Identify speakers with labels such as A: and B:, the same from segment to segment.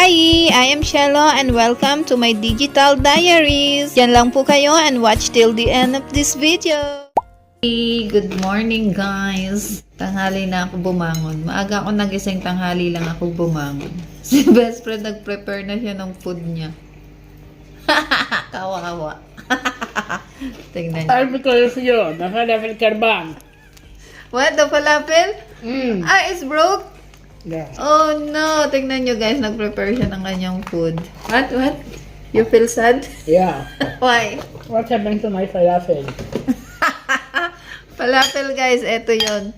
A: Hi! I am Shello and welcome to my digital diaries. Yan lang po kayo and watch till the end of this video. Hey, good morning guys. Tanghali na ako bumangon. Maaga ako nagising, tanghali lang ako bumangon. Si best friend nag-prepare na siya ng food niya. Kawawa. Tingnan niyo.
B: Because you, the falafel karban.
A: What? The falafel? Ah, it's broke?
B: Yeah.
A: Oh no! Tingnan nyo guys, nag-prepare siya ng kanyang food. What? What? You feel sad?
B: Yeah.
A: Why?
B: What happened to my falafel?
A: Falafel guys, eto yon.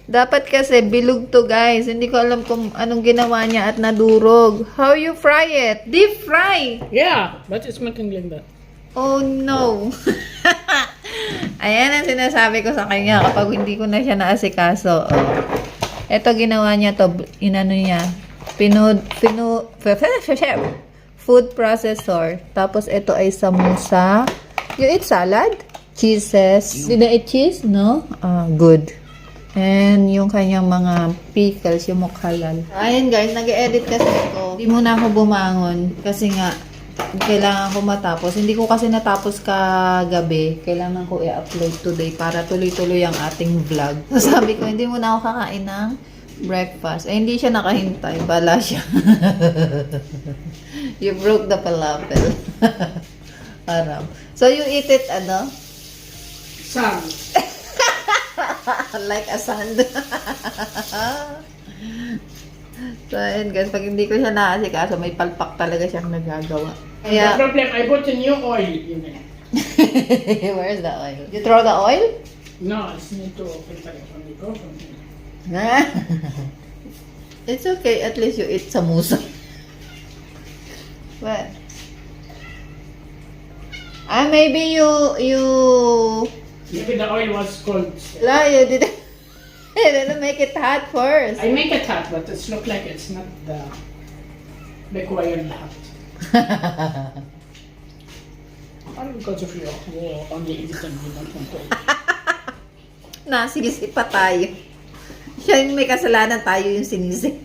A: Dapat kasi bilog to guys. Hindi ko alam kung anong ginawa niya at nadurog. How you fry it? Deep fry!
B: Yeah, but it's making like that.
A: Oh no! Ayan ang sinasabi ko sa kanya kapag hindi ko na siya naasikaso. Oh. Ito ginawa niya to, inano niya, food processor. Tapos ito ay samosa. You eat salad? Cheeses. Did I eat cheese? No? Good. And yung kanyang mga pickles, yung mukhalal. Ayun guys, nag-edit kasi ako. Hindi muna ako bumangon kasi nga kailangan ko matapos. Hindi ko kasi natapos kagabi. Kailangan ko i-upload today para tuloy-tuloy ang ating vlog. So, sabi ko, hindi muna ako kakain ng breakfast. Eh, hindi siya nakahintay. Bala siya. You broke the falafel. Aram. So, you eat it, ano?
B: Sam.
A: Like a sand. So, ayun guys, pag hindi ko siya naasikaso, may palpak talaga siyang nagagawa.
B: The problem, I put a new oil in it.
A: Where's the oil? You throw the oil?
B: No, I need to filter it from the coconut.
A: It's okay, at least you eat samosa. What? Maybe you
B: Maybe the oil was cold.
A: you didn't make it hot first.
B: I make it hot, but it's look like it's not the required hot. All because of you. You only eat it and you don't want to eat.
A: Nasigisi pa tayo. Siya yung may kasalanan, tayo yung sinisi.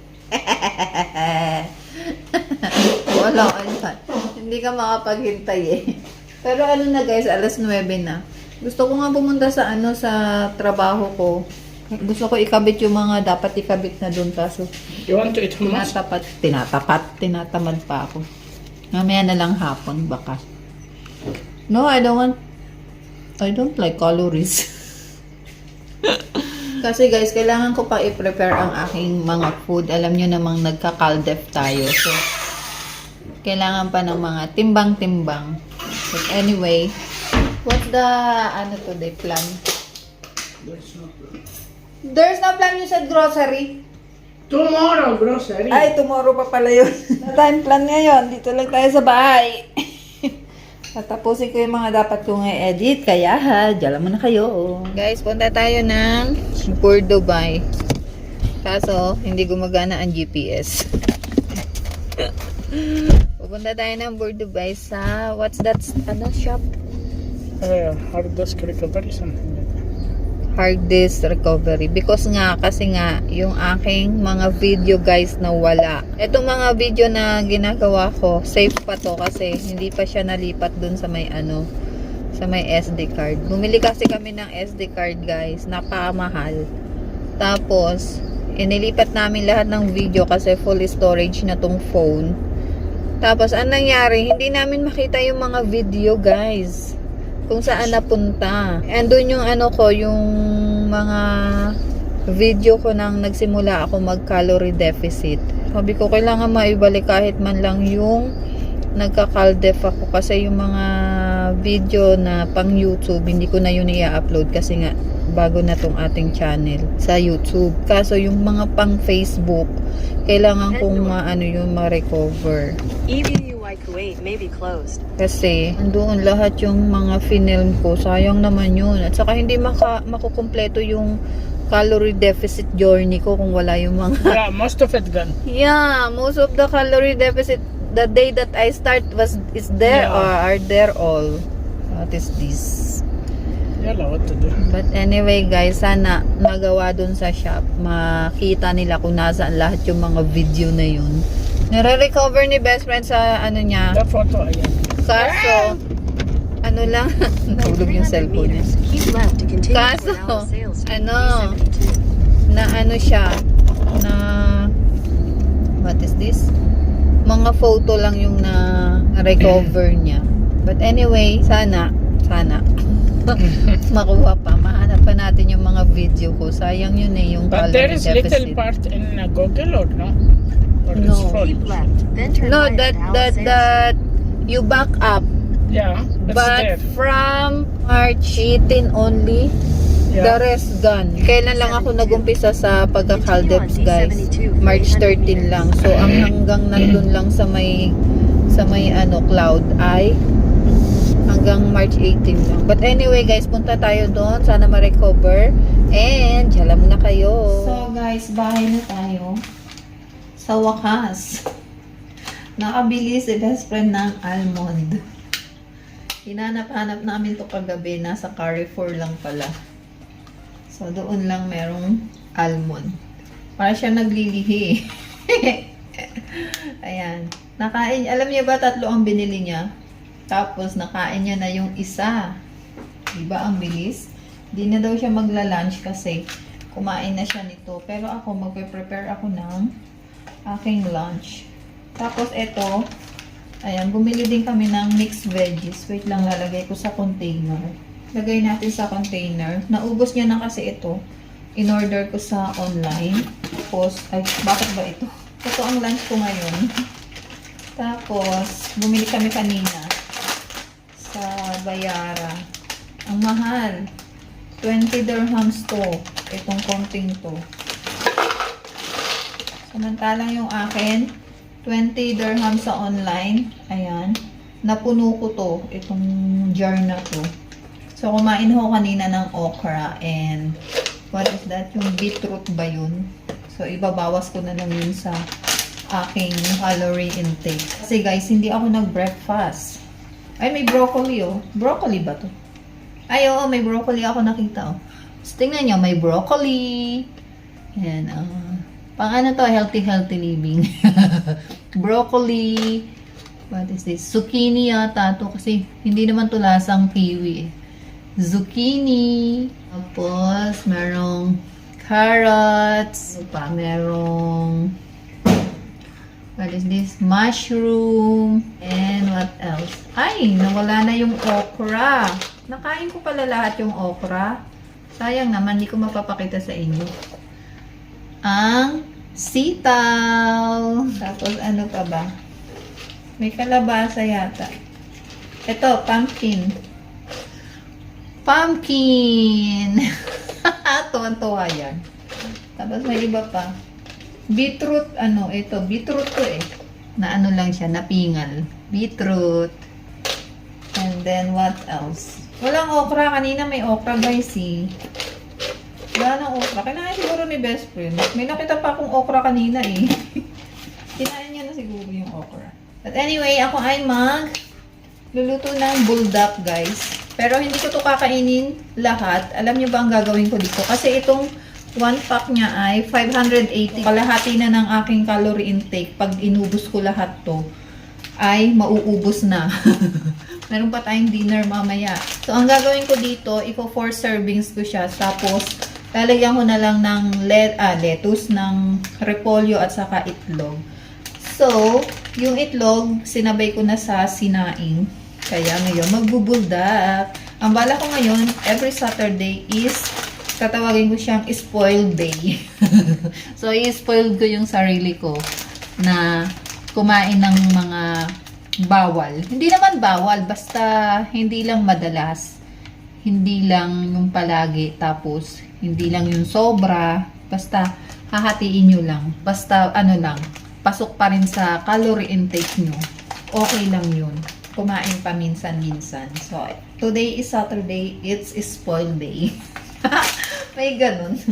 A: Wala ka naman. Hindi ka makapaghintay eh. Pero ano na guys, alas 9 na. Gusto ko nga pumunta sa sa trabaho ko. Gusto ko ikabit yung mga dapat ikabit na doon kaso
B: You want to eat hummus?
A: tinatamad pa ako. Mamaya na lang hapon baka. No, I don't like calories. Kasi guys, kailangan ko pa i-prepare ang aking mga food. Alam nyo namang nagka-caldef tayo. So, kailangan pa ng mga timbang-timbang. But anyway, what's the, today, plan? There's no plan, you said grocery.
B: Tomorrow, grocery.
A: Ay, tomorrow pa pala yun. Time plan ngayon. Dito lang tayo sa bahay. Tatapusin ko yung mga dapat kong i-edit. Kaya dyan mo na kayo. Guys, punta tayo ng Dubai. Kaso, hindi gumagana ang GPS. Pupunta tayo ng Dubai sa, what's that, shop?
B: Hard disk recovery, something like that.
A: Hard disk recovery because kasi yung aking mga video guys na wala. Itong mga video na ginagawa ko, safe pa to kasi hindi pa siya nalipat dun sa may sa may SD card. Bumili kasi kami ng SD card guys, napakamahal. Tapos inilipat namin lahat ng video kasi full storage na tong phone. Tapos anong nangyari, hindi namin makita yung mga video guys. Kung saan napunta. And doon yung yung mga video ko nang nagsimula ako mag-calorie deficit. Sabi ko, kailangan maibalik kahit man lang yung nagka-caldef ako kasi yung mga video na pang YouTube, hindi ko na yun i-upload kasi nga bago na tong ating channel sa YouTube. Kaso yung mga pang Facebook, kailangan kong yung ma-recover.
C: Kuwait may be closed.
A: Kasi andoon lahat yung mga film ko. Sayang naman yun. At saka hindi makukumpleto yung calorie deficit journey ko kung wala yung mga...
B: Yeah, most of it gone.
A: Yeah, most of the calorie deficit the day that I start is there or are there all. What is this?
B: Yala, what to do?
A: But anyway guys, sana magawa dun sa shop. Makita nila kung nasaan lahat yung mga video na yun. Nire-recover ni best friend sa ano niya.
B: The photo, ayan.
A: Kaso, ano lang, nahulog yung
C: 300
A: cellphone niya.
C: meters, keep left to continue
A: Kaso,
C: toward Alice Sales Street,
A: ano,
C: B72.
A: na ano siya, na, what is this? Mga photo lang yung na-recover niya. But anyway, sana, makuha pa. Mahanap pa natin yung mga video ko. Sayang yun eh, yung
B: But there
A: calorie
B: is little
A: deficit.
B: part in Google or no? Or
A: No.
B: it's full?
C: Keep left, then turn
A: No,
C: right
A: that,
C: at
A: that,
C: Alice Sales
A: that, you back up.
B: Yeah, it's
A: But
B: there.
A: from March 18 only, the
B: Yeah.
A: rest gone. Kailan lang ako nagumpisa sa pagka-Caldeps, guys? March 13 lang. So, ang hanggang nandun lang sa may ano, cloud ay hanggang March 18 lang. But anyway, guys, punta tayo doon. Sana ma-recover. And, yala muna kayo. So, guys, bahay na tayo. Sa wakas. Nakabili si best friend ng almond. Hinanap-hanap namin to kagabi. Nasa Carrefour lang pala. So, doon lang merong almond. Para siya naglilihi. Ayan. Nakain, alam niya ba, 3 ang binili niya? Tapos, nakain niya na yung isa. Diba, ang bilis? Di na daw siya magla-lunch kasi kumain na siya nito. Pero ako, magpe-prepare ako ng aking lunch. Tapos, eto, ayan, bumili din kami ng mixed veggies. Wait lang, lalagay ko sa container. Lagay natin sa container. Naubos niya na kasi ito. In-order ko sa online. Tapos, ay, bakit ba ito? Ito ang lunch ko ngayon. Tapos, bumili kami kanina sa Bayara. Ang mahal. 20 dirhams to. Itong konting to. Samantalang yung akin, 20 dirhams sa online. Ayan. Napuno ko to. Itong jar na to. So, kumain ho kanina ng okra and what is that? Yung beetroot ba yun? So, ibabawas ko na lang yun sa aking calorie intake. Kasi guys, hindi ako nag-breakfast. Ay, may broccoli oh. Broccoli ba to? Ay, oo, may broccoli ako nakita oh. So, tingnan nyo, may broccoli. Yan, pang ano to, healthy living. Broccoli. What is this? Zucchini yata to kasi hindi naman to lasang kiwi eh. Zucchini. Tapos, merong carrots. Ano pa? Merong what is this? Mushroom. And what else? Ay, nawala na yung okra. Nakain ko pala lahat yung okra. Sayang naman, hindi ko mapapakita sa inyo. Ang sitaw. Tapos, ano pa ba? May kalabasa yata. Ito, pumpkin. Pumpkin! Tuwan-tuwa yan. Tapos may iba pa. Beetroot, ano, ito. Beetroot to eh. Na ano lang siya, napingal. Beetroot. And then, what else? Walang okra. Kanina may okra, guys, eh. Wala nang okra. Kailangan siguro ni best friend. May nakita pa akong okra kanina, eh. Kinain niya na siguro yung okra. But anyway, ako ay luluto ng buldak, guys. Pero hindi ko to kakainin lahat. Alam niyo ba ang gagawin ko dito? Kasi itong 1 pack niya ay 580. Kalahati na ng aking calorie intake. Pag inubos ko lahat to, ay mauubos na. Meron pa tayong dinner mamaya. So, ang gagawin ko dito, 4 servings ko siya. Tapos, lalagyan ko na lang ng lettuce, ng repolyo at saka itlog. So, yung itlog, sinabay ko na sa sinaing. Kaya ngayon, magbubuldak. Ang bala ko ngayon, every Saturday is, tatawagin ko siyang spoiled day. So, i-spoiled ko yung sarili ko na kumain ng mga bawal. Hindi naman bawal, basta hindi lang madalas. Hindi lang yung palagi, tapos hindi lang yung sobra. Basta, hahatiin nyo lang. Basta, ano lang, pasok pa rin sa calorie intake nyo. Okay lang yun. Kumain pa minsan-minsan. So, today is Saturday. It's spoiled day. May ganun.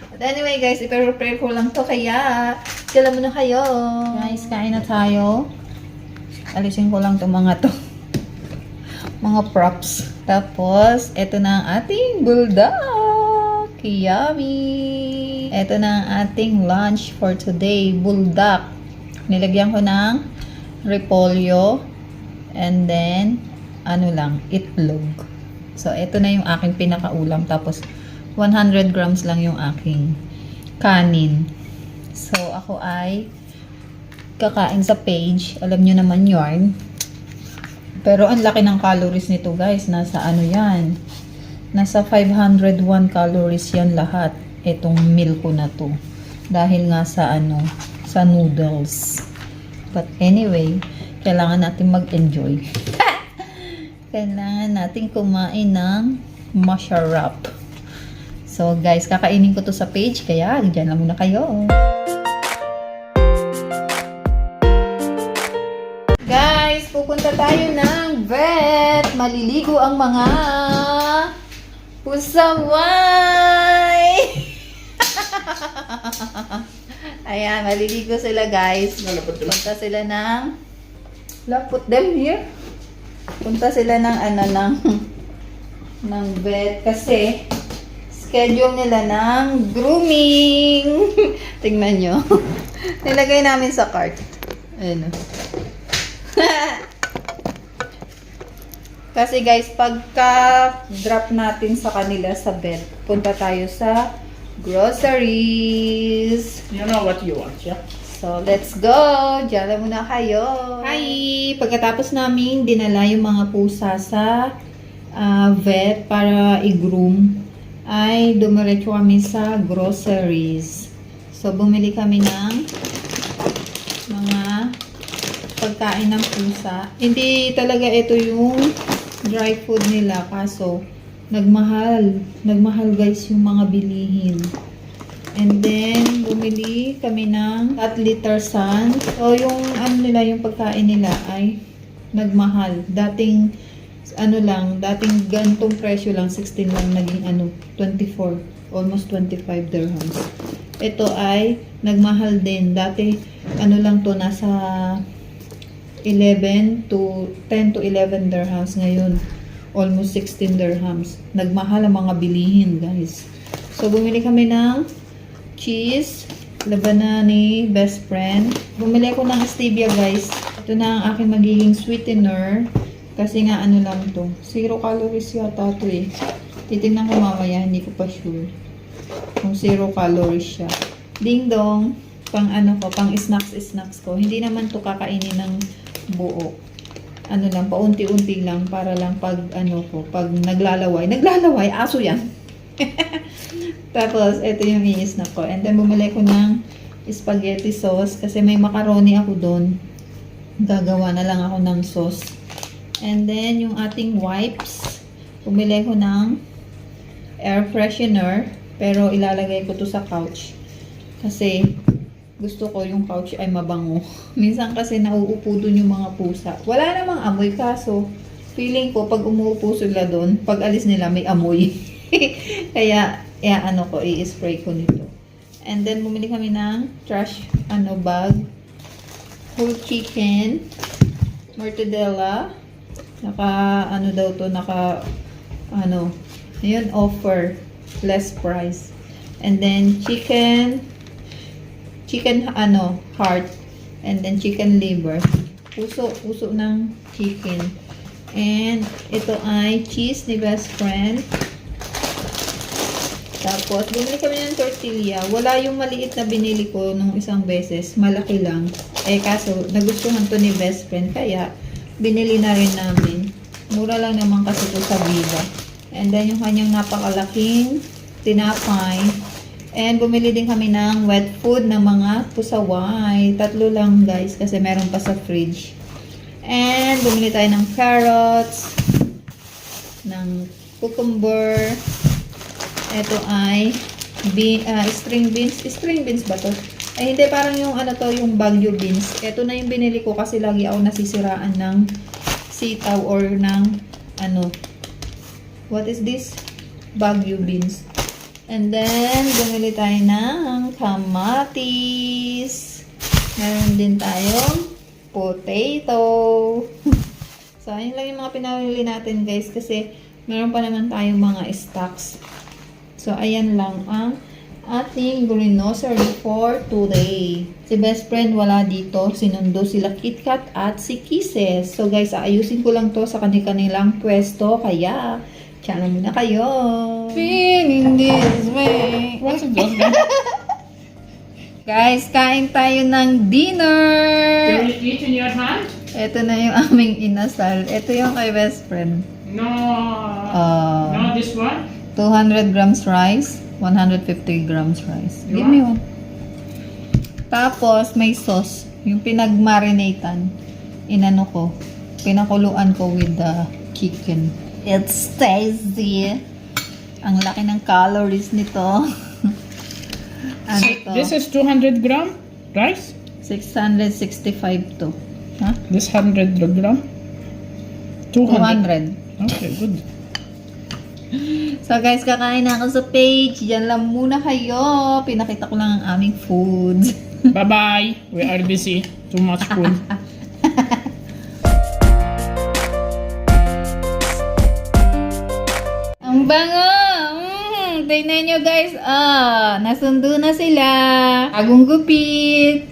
A: But anyway, guys, i-prepare ko lang to. Kaya, sila muna kayo. Guys, kain na tayo. Alisin ko lang itong mga to. Mga props. Tapos, ito na ang ating buldak. Yummy! Ito na ang ating lunch for today. Buldak. Nilagyan ko ng repolyo. And then, itlog. So, ito na yung aking pinakaulam. Tapos, 100 grams lang yung aking kanin. So, ako ay kakain sa page. Alam nyo naman yarn. Pero, ang laki ng calories nito, guys. Nasa yan. Nasa 501 calories yan lahat. Itong meal ko na to. Dahil nga sa sa noodles. But anyway, kailangan natin mag-enjoy. Kailangan natin kumain ng masarap. So guys, kakainin ko to sa page, kaya dyan lang muna kayo. Guys, pupunta tayo ng vet. Maliligo ang mga pusaway. Ayan, maliligo sila guys. Punta sila ng put them here. Punta sila ng ng vet kasi schedule nila ng grooming. Tingnan nyo. Nilagay namin sa cart. Ayan. Kasi guys, pagka drop natin sa kanila sa vet, punta tayo sa groceries.
B: You know what you want, yeah?
A: So, let's go! Diyan lang muna kayo. Hi! Pagkatapos namin dinala yung mga pusa sa vet para i-groom, ay dumiretso kami sa groceries. So, bumili kami ng mga pagkain ng pusa. Hindi talaga ito yung dry food nila. Kaso, nagmahal. Nagmahal guys yung mga bilihin. And then, bumili kami ng 3 liter sun. So, yung nila, yung pagkain nila ay nagmahal. Dating, dating gantong presyo lang, 16 lang, naging 24. Almost 25 dirhams. Ito ay nagmahal din. Dati, lang to, nasa 10 to 11 dirhams. Ngayon, almost 16 dirhams. Nagmahal ang mga bilihin, guys. So, bumili kami ng cheese, labanan ni best friend. Bumili ako ng stevia guys. Ito na ang aking magiging sweetener. Kasi nga lang to. 0 calories yata to eh. Titignan ko mamaya, hindi ko pa sure. Kung 0 calories siya. Ding dong, pang pang snacks ko. Hindi naman to kakainin ng buo. Paunti-unti lang para lang pag pag naglalaway, aso yan. Tapos, ito yung i-snack ko. And then, bumili ko ng spaghetti sauce kasi may macaroni ako doon. Gagawa na lang ako ng sauce. And then, yung ating wipes. Bumili ko ng air freshener. Pero, ilalagay ko to sa couch. Kasi, gusto ko yung couch ay mabango. Minsan kasi nauupo doon yung mga pusa. Wala namang amoy kaso, feeling ko pag umuupo sila doon, pag alis nila may amoy. Kaya, i-spray ko nito. And then, bumili kami ng trash, bag. Whole chicken. Mortadella. Yun, offer. Less price. And then, chicken heart. And then, chicken liver. Puso ng chicken. And, ito ay cheese ni best friend. Tapos, bumili kami ng tortilla. Wala yung maliit na binili ko nung isang beses. Malaki lang. Kaso, nagustuhan to ni best friend. Kaya, binili na rin namin. Mura lang naman kasi to sa Viva. And then, yung kanyang napakalaking tinapay. And, bumili din kami ng wet food ng mga pusaway. 3 lang, guys. Kasi meron pa sa fridge. And, bumili tayo ng carrots. Ng cucumber. Ito ay string beans. String beans ba to? Ay, hindi. Parang yung yung Baguio beans. Ito na yung binili ko kasi lagi ako nasisiraan ng sitaw or ng what is this? Baguio beans. And then, bumili tayo ng kamatis. Meron din tayong potato. So, ayun lang yung mga pinamili natin, guys. Kasi, meron pa naman tayong mga stocks. So, ayan lang ang ating grocery for today. Si best friend wala dito. Sinundo sila KitKat at si Kisses. So guys, aayusin ko lang to sa kanilang pwesto. Kaya, channel muna kayo. Feeling this way.
B: What's it just done?
A: Guys, kain tayo ng dinner.
B: Can you eat in your hand?
A: Ito na yung aming inasal. Ito yung kay best friend.
B: No.
A: Uh,
B: No, this one?
A: 200 grams rice, 150 grams rice. Give me one. Tapos, may sauce. Yung pinagmarinatan. Inano ko. Pinakuluan ko with the chicken. It's tasty. Ang laki ng calories nito. Ano to?
B: This is 200 gram rice?
A: 665 to. Ha?
B: This 100 gram?
A: 200.
B: Okay, good.
A: So guys, kakain na ako sa page. Diyan lang muna kayo. Pinakita ko lang ang aming food.
B: Bye-bye. We are busy. Too much food.
A: Ang bango! Tingnan nyo guys. Nasundo na sila. Agong gupit.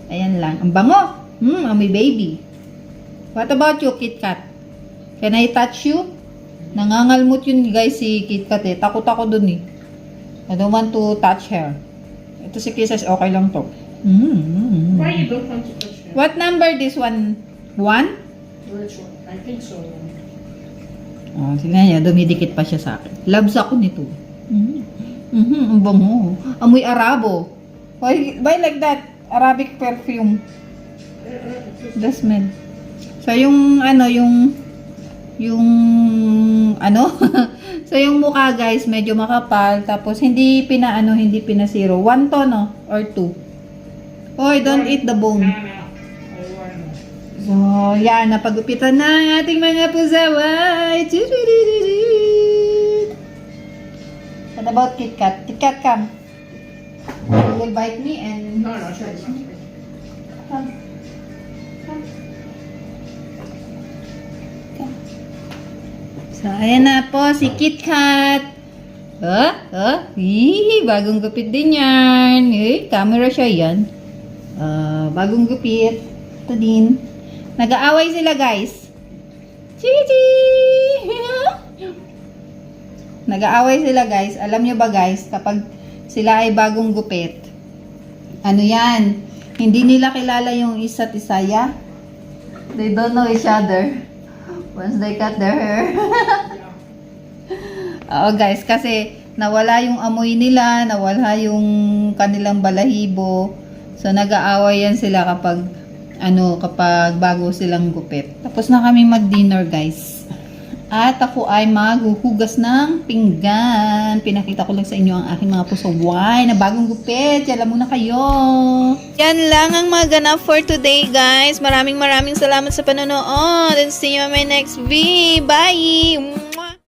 A: Ayan lang. Ang bango. Amoy baby. What about you, KitKat? Can I touch you? Nangangalmot yun guys si KitKat eh. Takot ako dun eh. I don't want to touch her. Ito si Kisses, okay lang to.
B: Why you don't want to touch it?
A: What number this one? 1?
B: Which one? I think so.
A: Oh, tingnan niya, dumidikit pa siya sa akin. Loves ako nito. Ang bango. Amoy Arabo. Why like that? Arabic perfume. The smell. So, yung so, yung mukha guys, medyo makapal. Tapos, hindi pinasiro. 1 to, no? Or 2. Oy, don't eat the bone.
B: No. I want.
A: So, yan, napagupitan na ang ating mga pusaway. What about KitKat? KitKat, come. You will bite me and...
B: No, sure.
A: Come. So, ayan na po si KitKat. Bagong gupit din yan. Camera siya yan. Bagong gupit. Ito din. Nag-aaway sila guys. Chichi! Nag-aaway sila guys. Alam nyo ba guys, kapag sila ay bagong gupit, ano yan? Hindi nila kilala yung isa't isa, yeah? They don't know each other. Once they cut their hair. Oo guys, kasi nawala yung amoy nila, nawala yung kanilang balahibo. So nag-aaway yan sila kapag bago silang gupit. Tapos na kami mag-dinner guys. At ako ay maghuhugas ng pinggan. Pinakita ko lang sa inyo ang aking mga pusaway na bagong gupit. Yan muna kayo. Yan lang ang maganap for today guys. Maraming salamat sa panonood. And see you on my next video. Bye!